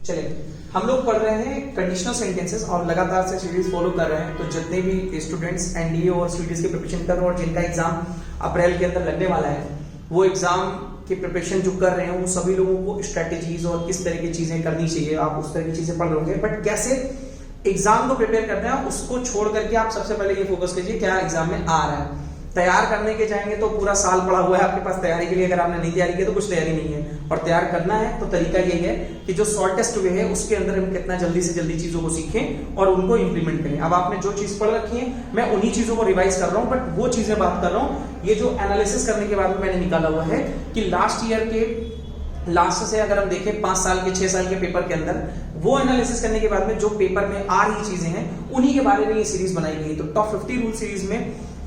चलिए, हम लोग पढ़ रहे हैं कंडीशनल सेंटेंसेस और लगातार से सीरीज फॉलो कर रहे हैं। तो जितने भी स्टूडेंट्स एनडीए और सीडीएस की प्रिपरेशन कर रहे हैं और जिनका एग्जाम अप्रैल के अंदर लगने वाला है, वो एग्जाम की प्रिपरेशन जो कर रहे हैं वो सभी लोगों को स्ट्रेटेजीज और किस तरह की चीजें करनी चाहिए, आप उस तरह की चीजें पढ़ रहे होंगे। बट कैसे एग्जाम को प्रिपेयर करना है उसको छोड़ करके आप सबसे पहले ये फोकस कीजिए क्या एग्जाम में आ रहा है। तैयार करने के जाएंगे तो पूरा साल पड़ा हुआ है आपके पास तैयारी के लिए, अगर आपने नहीं तैयारी की तो कुछ तैयारी नहीं है। और तैयार करना है तो तरीका यही है कि जो शॉर्टेस्ट वे है उसके अंदर हम कितना जल्दी से जल्दी चीजों को सीखें और उनको इंप्लीमेंट करें। अब आपने जो चीज पढ़ रखी है मैं उन्हीं चीजों को रिवाइज कर रहा हूं, बट वो चीजें बात कर रहा हूं ये जो एनालिसिस करने के बाद में मैंने निकाला हुआ है कि लास्ट ईयर के लास्ट से अगर हम देखें 5 साल के 6 साल के पेपर के अंदर वो एनालिसिस करने के बाद में जो पेपर में आ रही चीजें हैं उन्हीं के बारे में ये सीरीज बनाई गई। तो टॉप 50 रूल सीरीज में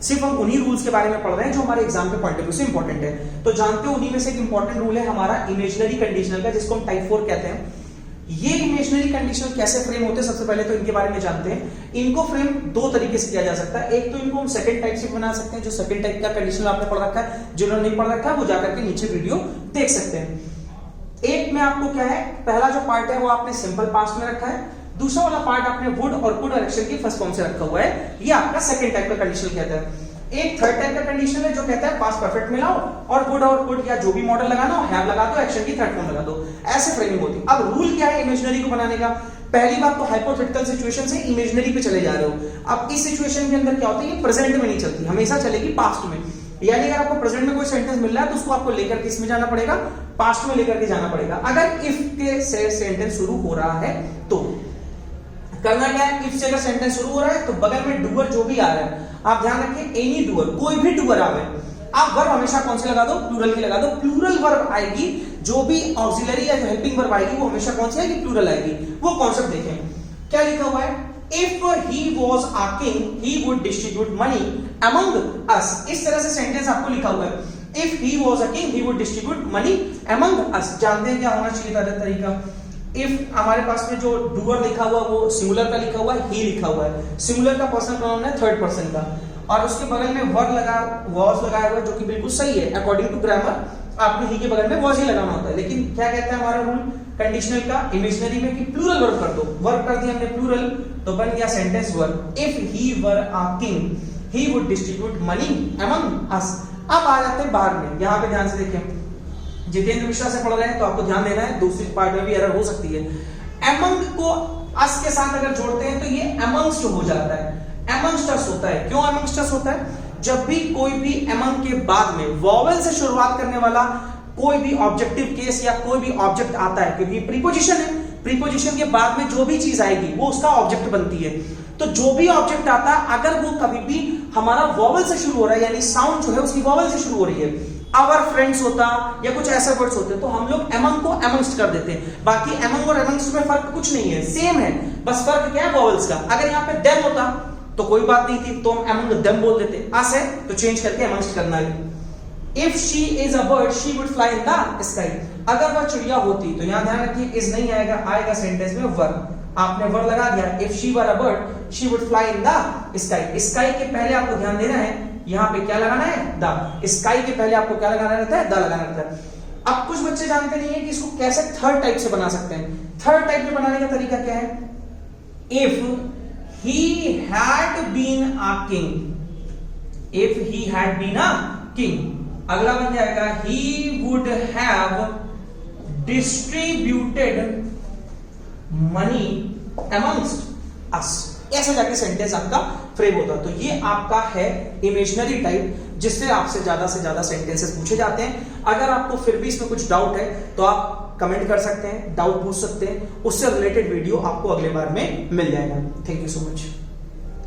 सिर्फ हम उन्हीं रूल्स के बारे में पढ़ रहे हैं जो हमारे एग्जाम के पॉइंट ऑफ व्यू से इंपॉर्टेंट है। तो जानते हो उन्हीं में से एक इंपॉर्टेंट रूल है हमारा इमेजिनरी कंडीशनल का, जिसको हम टाइप 4 कहते हैं। ये इमेजिनरी कंडीशनल कैसे फ्रेम होते हैं सबसे पहले तो इनके बारे में जानते हैं। इनको फ्रेम दो तरीके से किया जा सकता है। एक तो इनको हम सेकंड टाइप से बना सकते हैं, जो सेकंड टाइप का कंडीशनल आपने पढ़ रखा है, जिन्होंने नहीं पढ़ रखा है वो जाकर के नीचे वीडियो देख सकते हैं। एक में आपको क्या है, पहला जो पार्ट है वो आपने सिंपल पास्ट में रखा है, दूसरा वाला पार्ट आपने वुड और कुड और एक्शन की फर्स्ट फॉर्म से रखा हुआ है। ये आपका सेकंड टाइप का कंडीशनल कहता है। एक थर्ड टाइप का कंडीशनल है जो कहता है पास्ट परफेक्ट मिलाओ और वुड और कुड या जो भी मॉडल लगाना हो हैव लगा दो, एक्शन की थर्ड फॉर्म लगा दो, ऐसे फ्रेमिंग होती है। अब रूल क्या है इमेजिनरी को बनाने का? पहली बात तो हाइपोथेटिकल सिचुएशन से इमेजिनरी पे चले जा रहे हो। अब इस सिचुएशन के अंदर क्या होता है, ये प्रेजेंट में नहीं चलती, हमेशा चलेगी पास्ट में। यानी अगर आपको प्रेजेंट में कोई सेंटेंस मिल रहा है तो उसको आपको लेकर के इसमें जाना पड़ेगा, पास्ट में लेकर के जाना पड़ेगा। अगर इफ के से सेंटेंस शुरू हो रहा है तो करना क्या है, इफ से अगर सेंटेंस शुरू हो रहा है तो बगल में डूअर जो भी आ रहा है आप ध्यान रखिए, एनी डूअर, कोई भी डूअर आवे, आप वर्ब हमेशा कौन से लगा दो, प्लूरल की लगा दो। प्लूरल वर्ब आएगी, जो भी ऑक्सिलरी या जो हेल्पिंग वर्ब आएगी वो हमेशा कौन सी आएगी, प्लूरल आएगी। वो कॉन्सेप्ट देखें क्या लिखा हुआ है, if he was a king he would distribute money among us. इस तरह से सेंटेंस आपको लिखा हुआ है, if he was a king he would distribute money among us. जानते हैं क्या होना चाहिए था तरीका? इफ हमारे पास में जो डूअर लिखा हुआ वो सिंगुलर का लिखा हुआ है, ही लिखा हुआ है, सिंगुलर का पर्सनल प्रोनाउन है थर्ड पर्सन का, और उसके बगल में वर्ब लगा वॉज लगाया हुआ है जो कि बिल्कुल सही है अकॉर्डिंग टू ग्रामर, आपने ही के बगल में वॉज ही लगाना होता है। लेकिन क्या कहता है हमारा रूल कंडीशनल का इमेजिनरी में कि प्लूरल वर्ब कर दो, वर्ब कर दिया हमने प्लूरल तो बन गया sentence verb, if he were a king he would distribute money among us. अब आ जाते हैं बाहर में, यहां पे ध्यान से देखें, जितेंद्र मिश्रा से पढ़ रहे हैं तो आपको ध्यान देना है, दूसरी पार्ट में भी एरर हो सकती है। अमंग को अस के साथ अगर जोड़ते हैं तो ये अमंगस्ट हो जाता है, अमंगस्टस होता है। क्यों अमंगस्टस होता है? जब भी कोई भी अमंग के बाद में वॉवेल से शुरुआत करने वाला कोई भी ऑब्जेक्टिव केस या कोई भी ऑब्जेक्ट आता है, क्योंकि प्रीपोजिशन है, प्रीपोजिशन के बाद में जो भी चीज आएगी वो उसका ऑब्जेक्ट बनती है। तो जो भी ऑब्जेक्ट आता है अगर वो कभी भी हमारा वॉवेल से शुरू हो रहा है, यानी साउंड जो है उसकी वॉवेल से शुरू हो रही है, आवर फ्रेंड्स होता या कुछ ऐसे वर्ड्स होते तो हम लोग अमंग को अमंगस्ट कर देते हैं। बाकी अमंग और अमंगस्ट में फर्क कुछ नहीं है, सेम है, बस फर्क क्या है वॉवेल्स का। अगर यहाँ पे देम होता तो कोई बात नहीं थी, तो हम अमंग देम बोल देते, अस है तो चेंज करके अमंगस्ट करना है। If she is a bird she would fly in the sky. अगर वह चिड़िया होती तो यहां ध्यान रखिए इज नहीं आएगा, आएगा सेंटेंस में वर्ब, आपने वर्ब लगा दिया, if she were a bird she would fly in the sky. Sky के पहले आपको ध्यान देना है, यहां पे क्या लगाना है, द। स्काई के पहले आपको क्या लगाना रहता है, द लगाना रहता है। अब कुछ बच्चे जानते नहीं है कि इसको कैसे थर्ड टाइप से बना सकते हैं। थर्ड टाइप में बनाने का तरीका क्या है, if he had been a king, if he had been a king, अगला बन जाएगा he would have distributed money amongst us। ऐसे जाके सेंटेंस आपका फ्रेम होता है। तो ये आपका है इमेजिनरी टाइप, जिससे आपसे ज्यादा सेंटेंसेस पूछे जाते हैं। अगर आपको फिर भी इसमें कुछ डाउट है तो आप कमेंट कर सकते हैं, डाउट पूछ सकते हैं, उससे रिलेटेड वीडियो आपको अगले बार में मिल जाएगा। Thank you so much.